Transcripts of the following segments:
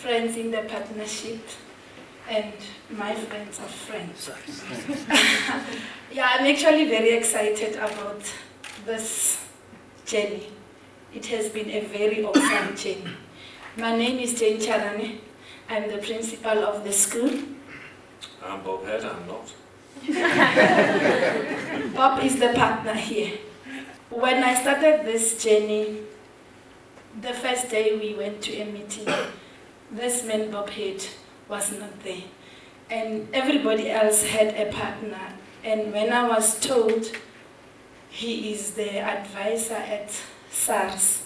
Friends in the partnership, and my friends of friends. Yeah, I'm actually very excited about this journey. It has been a very awesome journey. My name is Tsharane. I'm the principal of the school. I'm Bob Head, I'm not. Bob is the partner here. When I started this journey, the first day we went to a meeting, this man Bob Head was not there. And everybody else had a partner. And when I was told he is the advisor at SARS,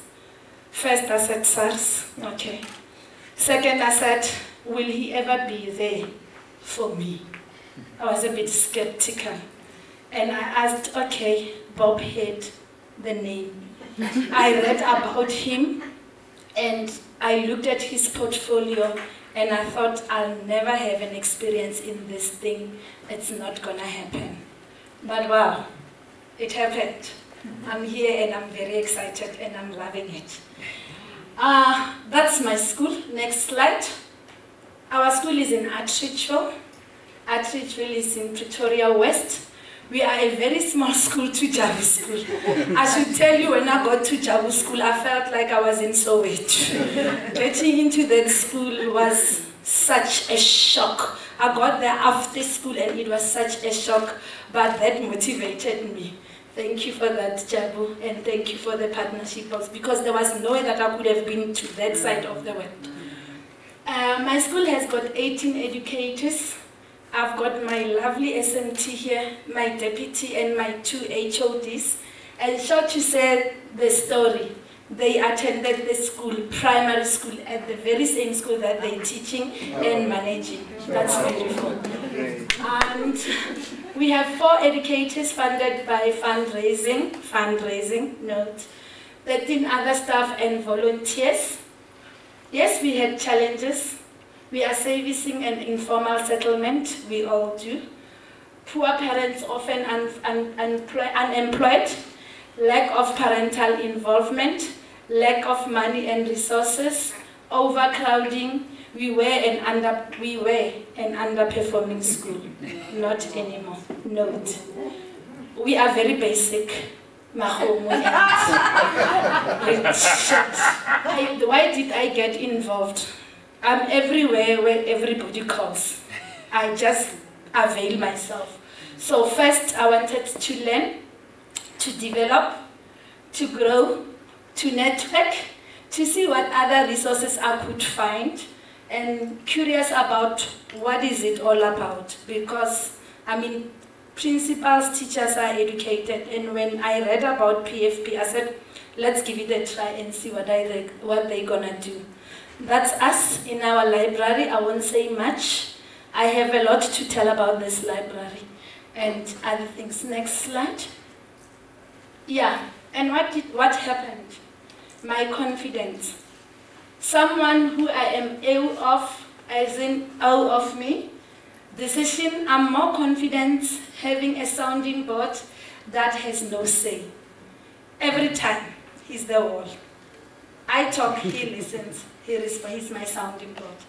first I said SARS, okay. Second I said, will he ever be there for me? I was a bit skeptical. And I asked, okay, Bob Head, the name. I read about him and I looked at his portfolio and I thought, I'll never have an experience in this thing. It's not gonna happen. But wow, it happened. I'm here and I'm very excited and I'm loving it. That's my school. Next slide. Our school is in Atteridgeville. Atteridgeville is in Pretoria West. We are a very small school to Jabu School. I should tell you, when I got to Jabu School, I felt like I was in Soweto. Getting into that school was such a shock. I got there after school and it was such a shock, but that motivated me. Thank you for that, Jabu, and thank you for the partnership, because there was no way that I could have been to that side of the world. My school has got 18 educators. I've got my lovely SMT here, my deputy and my 2 HODs. And short to say the story, they attended the school, primary school, at the very same school that they're teaching and managing. That's beautiful. And we have 4 educators funded by fundraising, note, 13 other staff and volunteers. Yes, we had challenges. We are servicing an informal settlement, we all do. Poor parents often unemployed, lack of parental involvement, lack of money and resources, overcrowding. We were an underperforming school, not anymore. Note. We are very basic. Why did I get involved? I'm everywhere where everybody calls. I just avail myself. So first I wanted to learn, to develop, to grow, to network, to see what other resources I could find, and curious about what is it all about. Because, I mean, principals, teachers are educated, and when I read about PFP, I said, let's give it a try and see what they're gonna do. That's us in our library. I won't say much. I have a lot to tell about this library and other things. Next slide. Yeah, and what happened? My confidence. Someone who I am ill of, as in all of me. Decision, I'm more confident having a sounding board that has no say. Every time, he's the wall. I talk, he listens. He's my sounding board.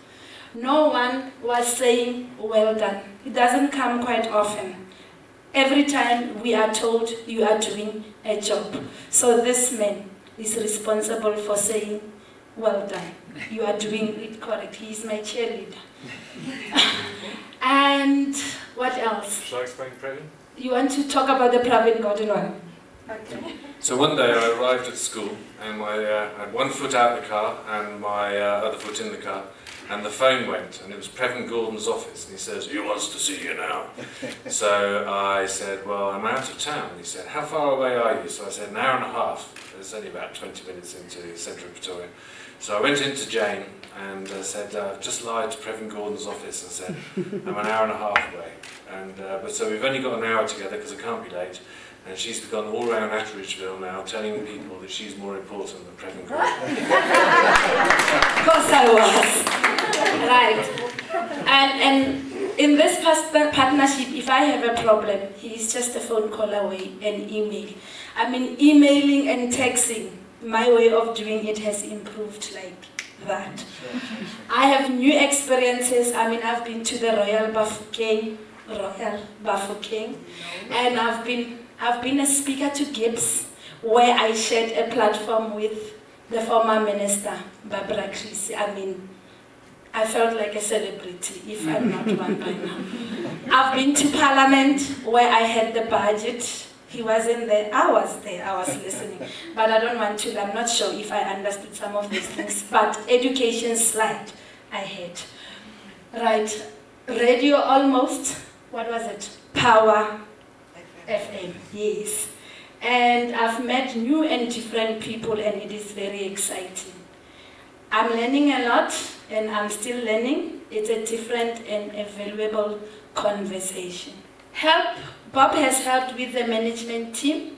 No one was saying, well done. It doesn't come quite often. Every time we are told you are doing a job. So this man is responsible for saying, well done. You are doing it correct. He is my cheerleader. And what else? Shall I explain Pravin? You want to talk about the Pravin Gordon one? Okay. So one day I arrived at school and I had one foot out the car and my other foot in the car, and the phone went, and it was Previn Gordon's office, and he says, "He wants to see you now." So I said, "Well, I'm out of town." He said, "How far away are you?" So I said, "An hour and a half." It's only about 20 minutes into the centre of Pretoria. So I went into Jane and said, "I've just lied to Previn Gordon's office and said, I'm an hour and a half away. And, but so we've only got an hour together because I can't be late." And she's gone all around Atteridgeville now, telling people that she's more important than Previn Gordon. Of course I was. Right. And in this partnership, if I have a problem, he's just a phone call away and email. I mean, emailing and texting, my way of doing it has improved like that. I have new experiences. I mean, I've been to the Royal Bafokeng, and I've been a speaker to Gibbs, where I shared a platform with the former minister, Barbara Chris. I mean, I felt like a celebrity, if I'm not one by now. I've been to Parliament, where I had the budget. He wasn't there, I was listening. But I don't want to, I'm not sure if I understood some of these things. But education slide, I had. Right, radio almost, what was it? Power FM, yes. And I've met new and different people, and it is very exciting. I'm learning a lot, and I'm still learning. It's a different and a valuable conversation. Bob has helped with the management team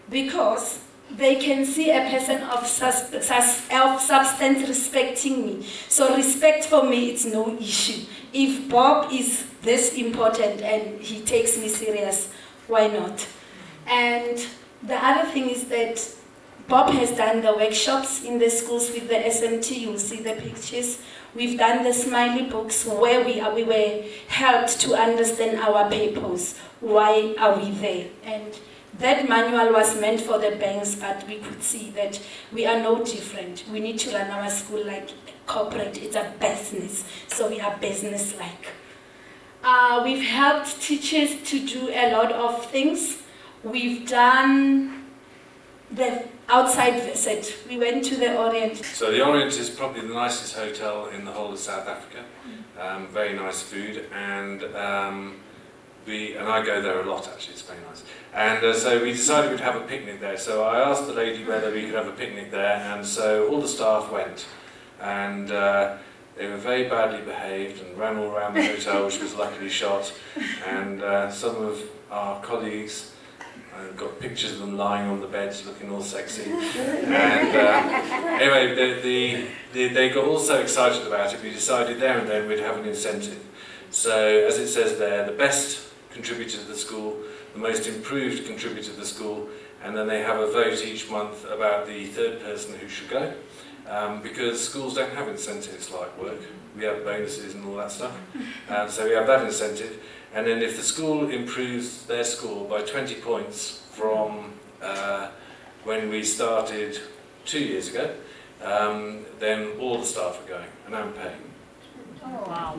because they can see a person of substance respecting me. So respect for me, it's no issue. If Bob is this important and he takes me serious, why not? And the other thing is that Bob has done the workshops in the schools with the SMT. You'll see the pictures. We've done the smiley books where we were helped to understand our purpose. Why are we there? And that manual was meant for the banks, but we could see that we are no different. We need to run our school like corporate. It's a business, so we are business-like. We've helped teachers to do a lot of things. We've done the outside visit. We went to the Orient. So the Orient is probably the nicest hotel in the whole of South Africa. Very nice food, and I go there a lot actually, it's very nice. And so we decided we'd have a picnic there. So I asked the lady whether we could have a picnic there, and so all the staff went. And they were very badly behaved and ran all around the hotel, which was luckily shot. And some of our colleagues, I've got pictures of them lying on the beds looking all sexy. And anyway, they got all so excited about it, we decided there and then we'd have an incentive. So as it says there, the best contributor to the school, the most improved contributor to the school, and then they have a vote each month about the third person who should go. Because schools don't have incentives like work. We have bonuses and all that stuff. So we have that incentive. And then if the school improves their score by 20 points from when we started 2 years ago, then all the staff are going, and I'm paying. Oh, wow.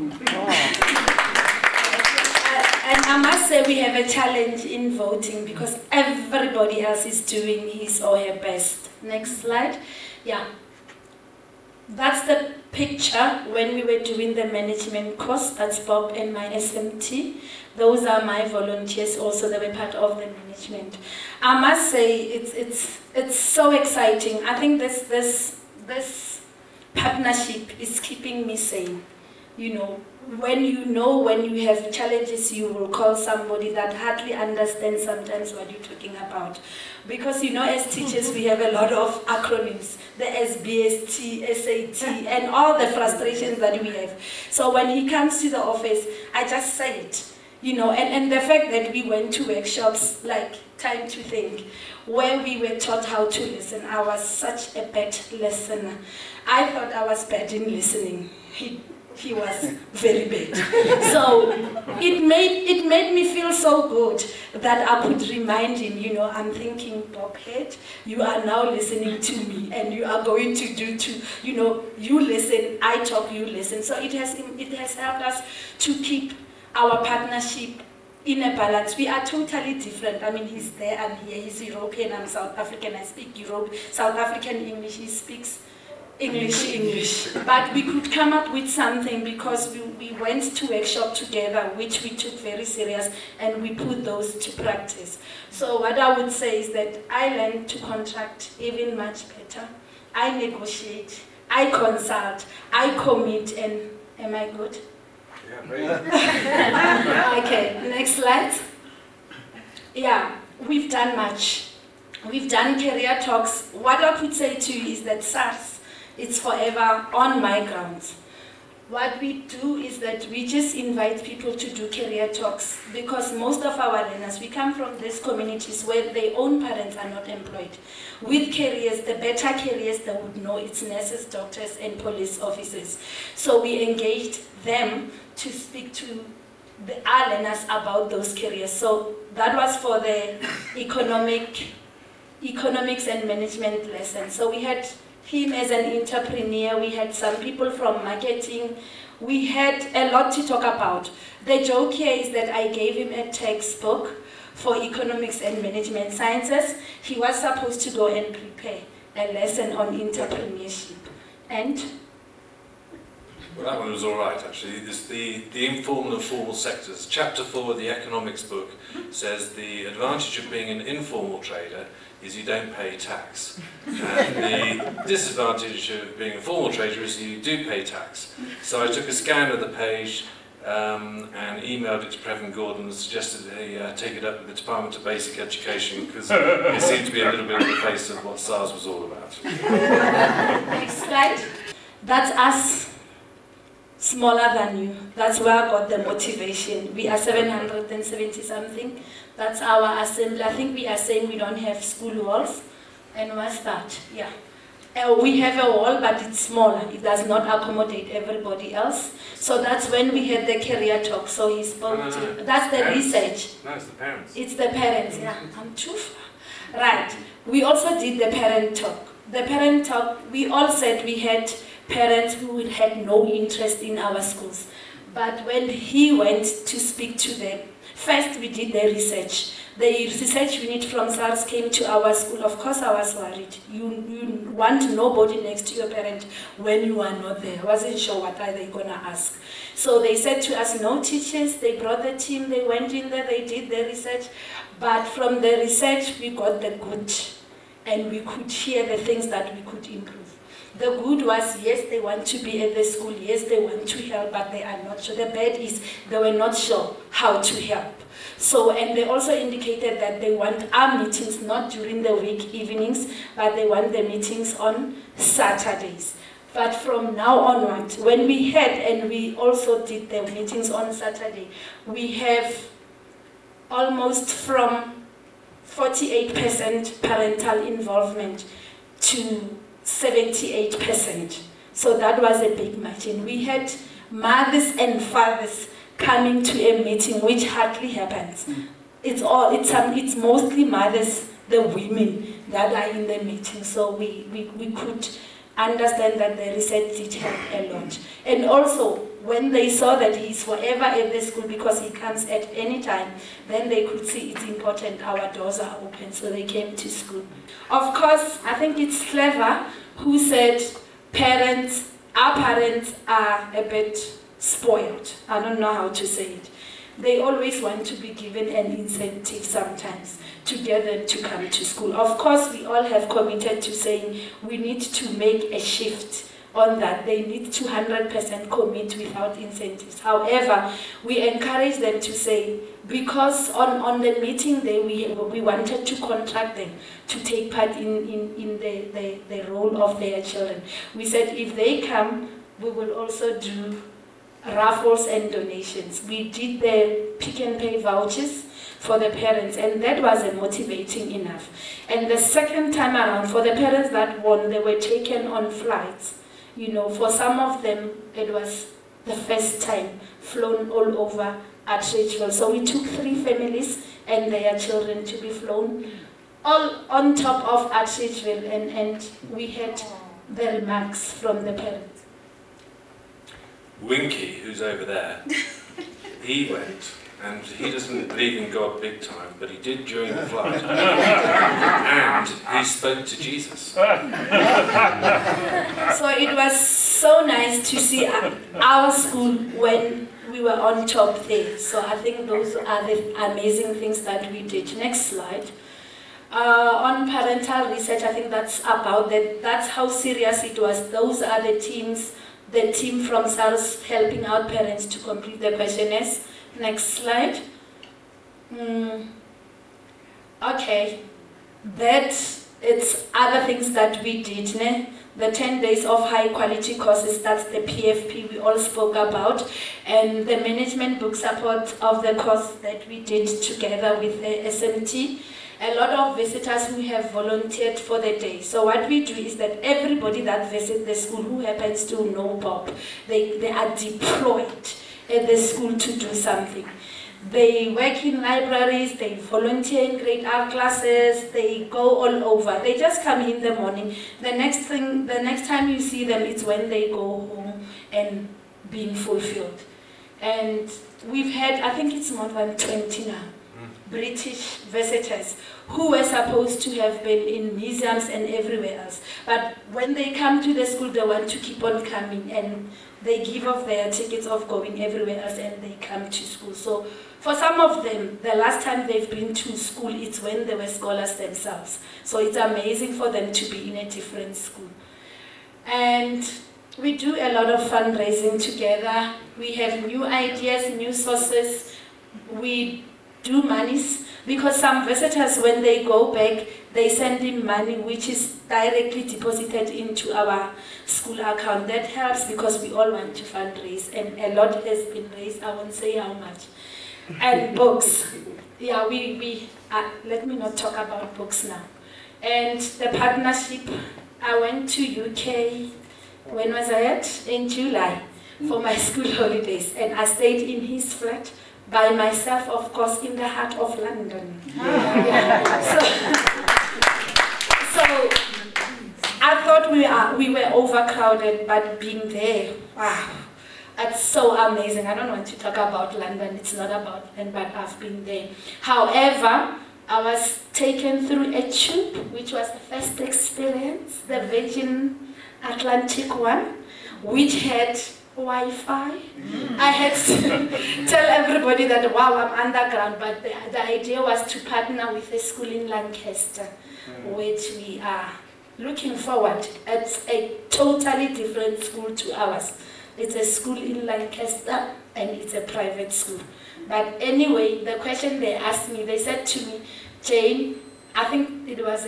And I must say we have a challenge in voting because everybody else is doing his or her best. Next slide. Yeah. That's the picture when we were doing the management course. That's Bob and my SMT. Those are my volunteers also. They were part of the management. I must say it's so exciting. I think this partnership is keeping me sane. You know when you have challenges, you will call somebody that hardly understands sometimes what you're talking about. Because you know, as teachers, we have a lot of acronyms, the SBST, SAT, and all the frustrations that we have. So when he comes to the office, I just say it, you know, and the fact that we went to workshops like Time to Think, where we were taught how to listen. I was such a bad listener. I thought I was bad in listening. He was very bad. So it made me feel so good that I could remind him, you know, I'm thinking, Bob Head, you are now listening to me and you are going to do too, you know, you listen, I talk, you listen. So it has helped us to keep our partnership in a balance. We are totally different. I mean, he's there and here, he's European, I'm South African, I speak South African English, he speaks English. But we could come up with something because we went to workshop together, which we took very serious, and we put those to practice. So what I would say is that I learned to contract even much better. I negotiate, I consult, I commit, and am I good? Yeah, very good. Okay, next slide. Yeah, we've done much. We've done career talks. What I could say to you is that SARS, it's forever on my grounds. What we do is that we just invite people to do career talks because most of our learners, we come from these communities where their own parents are not employed. With careers, the better careers they would know, it's nurses, doctors, and police officers. So we engaged them to speak to our learners about those careers. So that was for the economics and management lesson. So we had him as an entrepreneur, we had some people from marketing, we had a lot to talk about. The joke here is that I gave him a textbook for economics and management sciences. He was supposed to go and prepare a lesson on entrepreneurship. And? Well, that one was all right, actually. The informal and formal sectors. Chapter 4 of the economics book says the advantage of being an informal trader is you don't pay tax. And the disadvantage of being a formal trader is you do pay tax. So I took a scan of the page and emailed it to Previn Gordon and suggested they take it up with the Department of Basic Education because it seemed to be a little bit of the face of what SARS was all about. Next slide. That's us. Smaller than you. That's where I got the motivation. We are 770 something. That's our assembly. I think we are saying we don't have school walls. And what's that? Yeah. We have a wall, but it's smaller. It does not accommodate everybody else. So that's when we had the career talk. So he spoke to... That's the research. No, it's the parents. It's the parents, yeah. I'm too far. Right. We also did the parent talk. The parent talk, we all said we had parents who had no interest in our schools. But when he went to speak to them, first we did the research. The research unit from SARS came to our school. Of course I was worried. You want nobody next to your parent when you are not there. I wasn't sure what are they going to ask. So they said to us, no teachers. They brought the team, they went in there, they did the research. But from the research we got the good. And we could hear the things that we could improve. The good was, yes, they want to be at the school, yes, they want to help, but they are not sure. The bad is they were not sure how to help. So, and they also indicated that they want our meetings not during the week evenings, but they want the meetings on Saturdays. But from now onward, when we had, and we also did the meetings on Saturday, we have almost from 48% parental involvement to 78%. So that was a big margin. We had mothers and fathers coming to a meeting, which hardly happens. It's mostly mothers, the women that are in the meeting. So we could understand that the research did help a lot. And also, when they saw that he's forever at the school because he comes at any time, then they could see it's important our doors are open, so they came to school. Of course, I think it's Clever who said our parents are a bit spoiled. I don't know how to say it. They always want to be given an incentive sometimes to get them to come to school. Of course, we all have committed to saying we need to make a shift on that. They need to 100% commit without incentives. However, we encourage them to say, because on the meeting day, we wanted to contract them to take part in the role of their children. We said if they come, we will also do raffles and donations. We did the Pick and Pay vouchers for the parents, and that was motivating enough. And the second time around, for the parents that won, they were taken on flights. You know, for some of them, it was the first time flown all over at Ridgeville. So we took 3 families and their children to be flown all on top of at Ridgeville, and we had the remarks from the parents. Winky, who's over there, he went and he doesn't believe in God big time, but he did during the flood. And he spoke to Jesus. So it was so nice to see our school when we were on top there. So I think those are the amazing things that we did. Next slide. On parental research, I think that's about that. That's how serious it was. Those are the teams, the team from SARS helping out parents to complete the questionnaires. Next slide. Okay, it's other things that we did. Ne? The 10 days of high quality courses, that's the PFP we all spoke about, and the management book support of the course that we did together with the SMT. A lot of visitors who have volunteered for the day. So what we do is that everybody that visits the school who happens to know Bob, they are deployed at the school to do something. They work in libraries, they volunteer in great art classes, they go all over. They just come in the morning. The next time you see them, it's when they go home and being fulfilled. And we've had, I think it's more than 20 now, British visitors who were supposed to have been in museums and everywhere else. But when they come to the school, they want to keep on coming, and they give off their tickets of going everywhere else and they come to school. So for some of them, the last time they've been to school, it's when they were scholars themselves. So it's amazing for them to be in a different school. And we do a lot of fundraising together. We have new ideas, new sources. We do monies, because some visitors, when they go back, they send in money which is directly deposited into our school account. That helps because we all want to fundraise, and a lot has been raised. I won't say how much. And books. Yeah, let me not talk about books now. And the partnership, I went to UK, when was I at? In July, for my school holidays, and I stayed in his flat by myself, of course, in the heart of London. Yeah. So I thought we were overcrowded, but being there, wow, it's so amazing. I don't want to talk about London, it's not about London, but I've been there. However, I was taken through a tube, which was the first experience, the Virgin Atlantic one, which had Wi-Fi. I had to tell everybody that, wow, I'm underground, but the idea was to partner with a school in Lancaster, which we are looking forward. It's a totally different school to ours. It's a school in Lancaster, and it's a private school. But anyway, the question they asked me, they said to me, Jane, I think it was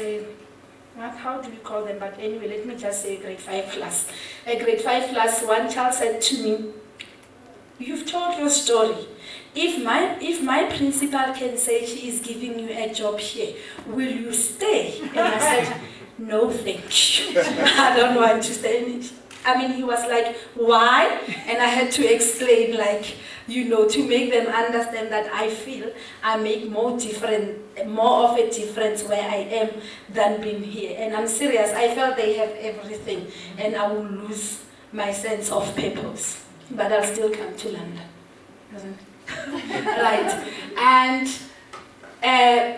how do we call them? But anyway, let me just say grade 5 class. A grade 5 class, one child said to me, you've told your story. If my principal can say she is giving you a job here, will you stay? And I said, no, thank you. I don't want to stay. I mean, he was like, why? And I had to explain, like, you know, to make them understand that I feel I make more of a difference where I am than being here. And I'm serious, I felt they have everything, and I will lose my sense of purpose. But I'll still come to London. Right. And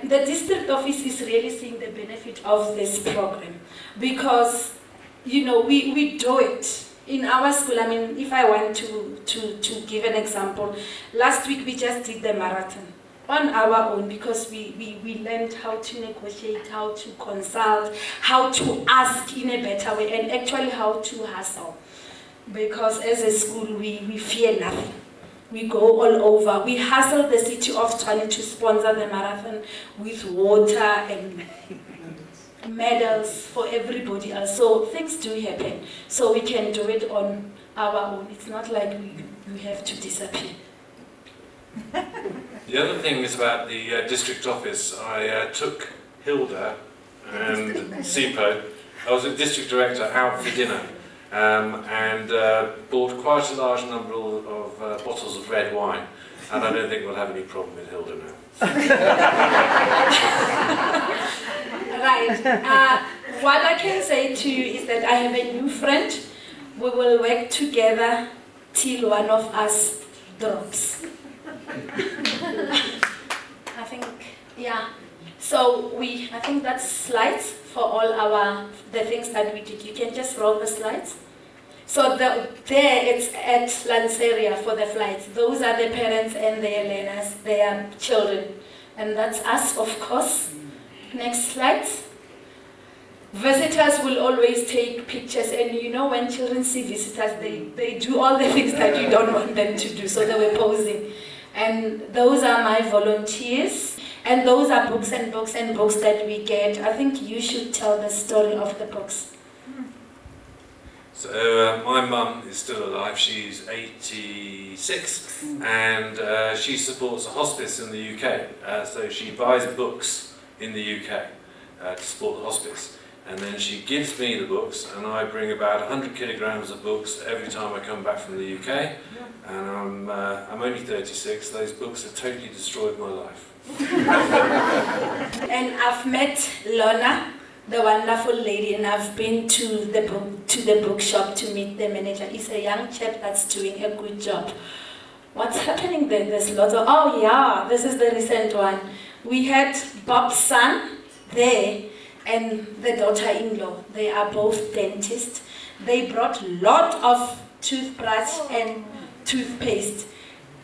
the district office is really seeing the benefit of this program, because you know, we do it in our school. I mean, if I want to give an example, last week we just did the marathon on our own, because we learned how to negotiate, how to consult, how to ask in a better way, and actually how to hustle. Because as a school, we fear nothing. We go all over. We hustle the city of Tshwane to sponsor the marathon with water and medals for everybody else. So things do happen. So we can do it on our own. It's not like we have to disappear. The other thing is about the district office. I took Hilda and Sipo. I was a district director out for dinner, and bought quite a large number of bottles of red wine. And I don't think we'll have any problem with Hilda now. Right. What I can say to you is that I have a new friend. We will work together till one of us drops. I think, yeah. So I think that's slides for all the things that we did. You can just roll the slides. So there it's at Lanseria for the flights. Those are the parents and their learners, their children. And that's us, of course. Next slide. Visitors will always take pictures, and you know when children see visitors, they do all the things that you don't want them to do, so they were posing. And those are my volunteers, and those are books and books and books that we get. I think you should tell the story of the books. So my mum is still alive, she's 86, and she supports a hospice in the UK. So she buys books in the UK to support the hospice. And then she gives me the books, and I bring about 100 kilograms of books every time I come back from the UK. And I'm only 36, those books have totally destroyed my life. And I've met Lorna, the wonderful lady, and I've been to the bookshop to meet the manager. He's a young chap that's doing a good job. What's happening there? There's lots of, oh yeah, this is the recent one. We had Bob's son there and the daughter-in-law. They are both dentists. They brought a lot of toothbrush and toothpaste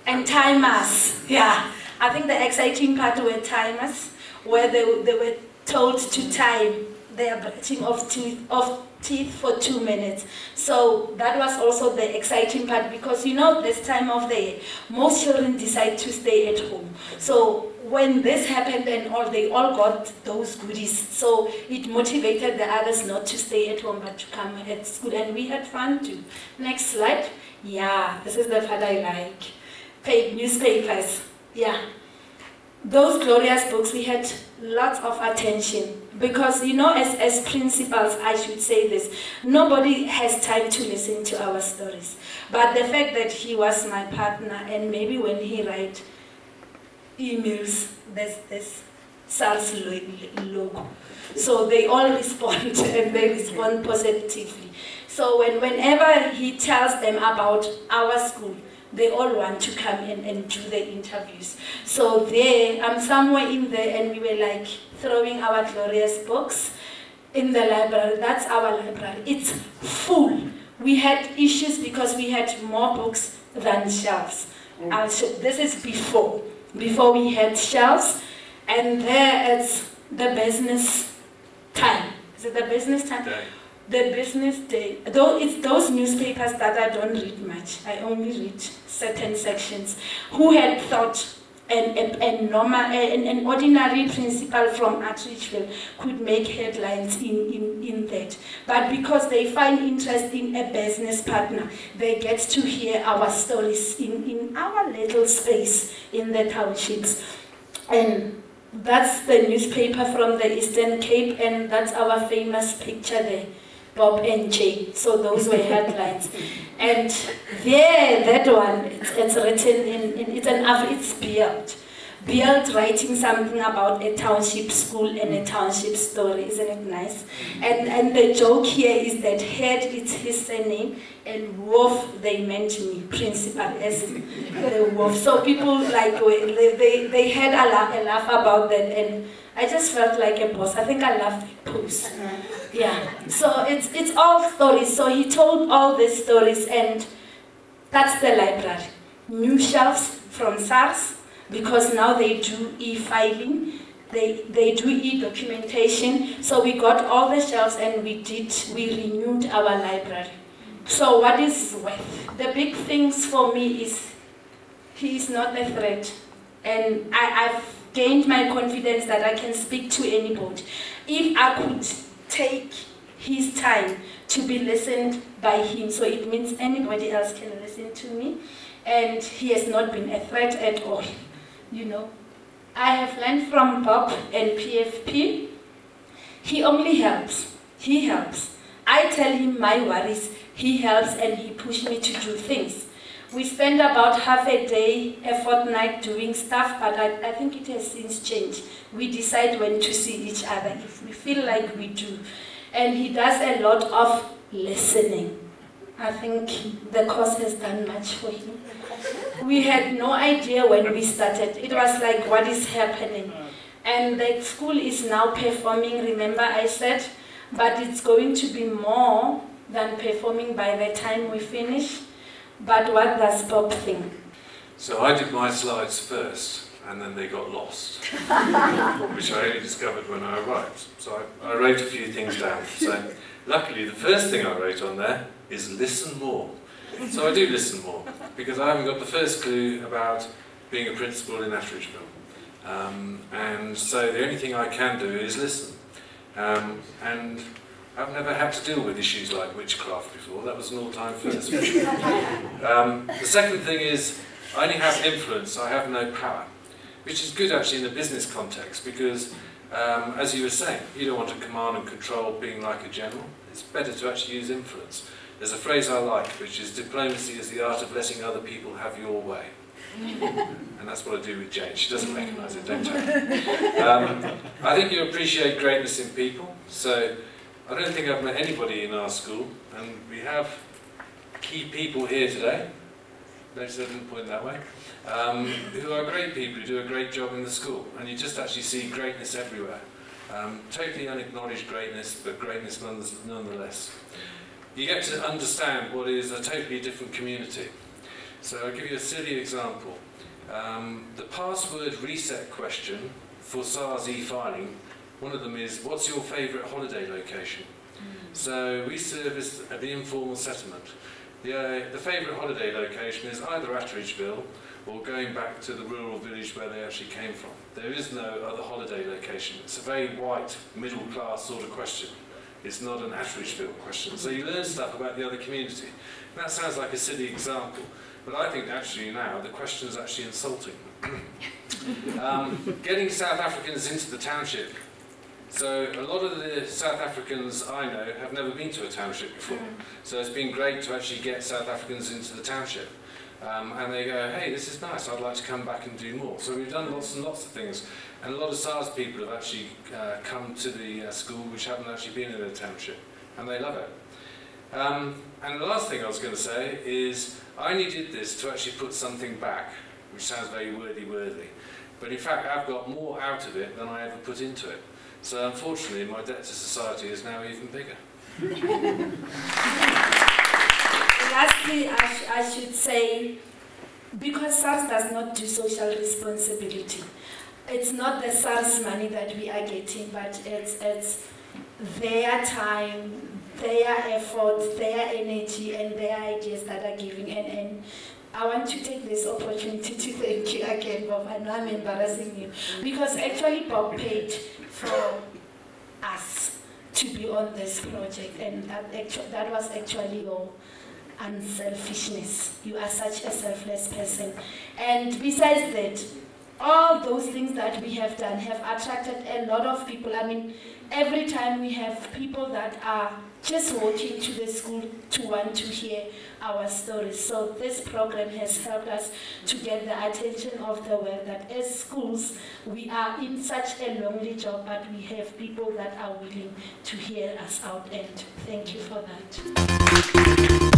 and timers. Yeah, I think the exciting part were timers, where they were told to time their brushing of teeth for 2 minutes. So that was also the exciting part, because you know this time of the year, most children decide to stay at home. So when this happened and they all got those goodies, so it motivated the others not to stay at home but to come at school, and we had fun too. Next slide. Yeah, this is the part I like. Paid newspapers. Yeah. Those glorious books, we had lots of attention, because you know, as principals, I should say this, nobody has time to listen to our stories. But the fact that he was my partner, and maybe when he writes emails, there's this SARS logo. So they all respond, and they respond positively. So whenever he tells them about our school, they all want to come in and do the interviews. So there, I'm somewhere in there, and we were like throwing our glorious books in the library. That's our library. It's full. We had issues because we had more books than shelves. This is before we had shelves, and there it's the business time. Is it the business time? Day. The business day. Though it's those newspapers that I don't read much. I only read certain sections. Who had thought an ordinary principal from Atteridgeville could make headlines in that? But because they find interest in a business partner, they get to hear our stories in our little space in the townships. And that's the newspaper from the Eastern Cape, and that's our famous picture there. Bob and Jay. So those were headlines. And there, that one, it's written it's Beard writing something about a township school and a township story. Isn't it nice? And the joke here is that Head is his surname, and Wolf, they meant me, principal, as the Wolf. So people like, they had a laugh about that, and I just felt like a boss. I think I loved the post. Yeah. So it's all stories. So he told all these stories, and that's the library. New shelves from SARS, because now they do e-filing, they do e-documentation. So we got all the shelves, and we renewed our library. So what is worth? The big things for me is he is not a threat, and I've gained my confidence that I can speak to anybody. If I could take his time to be listened by him, so it means anybody else can listen to me, and he has not been a threat at all. You know, I have learned from Bob and PFP. He only helps. He helps. I tell him my worries. He helps, and he pushes me to do things. We spend about half a day, a fortnight doing stuff, but I think it has since changed. We decide when to see each other, if we feel like we do. And he does a lot of listening. I think the course has done much for him. We had no idea when we started. It was like, what is happening? And the school is now performing, remember I said, but it's going to be more than performing by the time we finish. But what does Bob think? So I did my slides first, and then they got lost, which I only discovered when I arrived. So I wrote a few things down. So luckily, the first thing I wrote on there is listen more. So I do listen more, because I haven't got the first clue about being a principal in Atteridgeville. And so the only thing I can do is listen. And I've never had to deal with issues like witchcraft before. That was an all-time first. The second thing is, I only have influence, I have no power. Which is good actually in the business context, because as you were saying, you don't want to command and control being like a general. It's better to actually use influence. There's a phrase I like, which is, diplomacy is the art of letting other people have your way. And that's what I do with Jane. She doesn't recognise it, don't you? I think you appreciate greatness in people. So I don't think I've met anybody in our school, and we have key people here today. Notice I didn't point that way. Who are great people who do a great job in the school, and you just actually see greatness everywhere. Totally unacknowledged greatness, but greatness nonetheless. You get to understand what is a totally different community. So I'll give you a silly example. The password reset question for SARS e-filing, one of them is, what's your favourite holiday location? So we service the informal settlement. The favourite holiday location is either Atteridgeville or going back to the rural village where they actually came from. There is no other holiday location. It's a very white, middle-class sort of question. It's not an Atteridgeville question. So you learn stuff about the other community. And that sounds like a silly example, but I think actually now the question is actually insulting. Getting South Africans into the township. So a lot of the South Africans I know have never been to a township before. So it's been great to actually get South Africans into the township. And they go, hey, this is nice, I'd like to come back and do more. So we've done lots and lots of things. And a lot of SARS people have actually come to the school which haven't actually been in a township. And they love it. And the last thing I was going to say is, I only did this to actually put something back, which sounds very worthy. But in fact, I've got more out of it than I ever put into it. So unfortunately, my debt to society is now even bigger. Lastly, I should say, because SARS does not do social responsibility, it's not the SARS money that we are getting, but it's their time, their effort, their energy, and their ideas that are giving. And I want to take this opportunity to thank you again, Bob. I know I'm embarrassing you, because actually Bob paid for us to be on this project, and that was actually your unselfishness. You are such a selfless person. And besides that, all those things that we have done have attracted a lot of people. I mean, every time we have people that are just walking to the school to want to hear our stories. So this program has helped us to get the attention of the world that as schools, we are in such a lonely job, but we have people that are willing to hear us out, and thank you for that.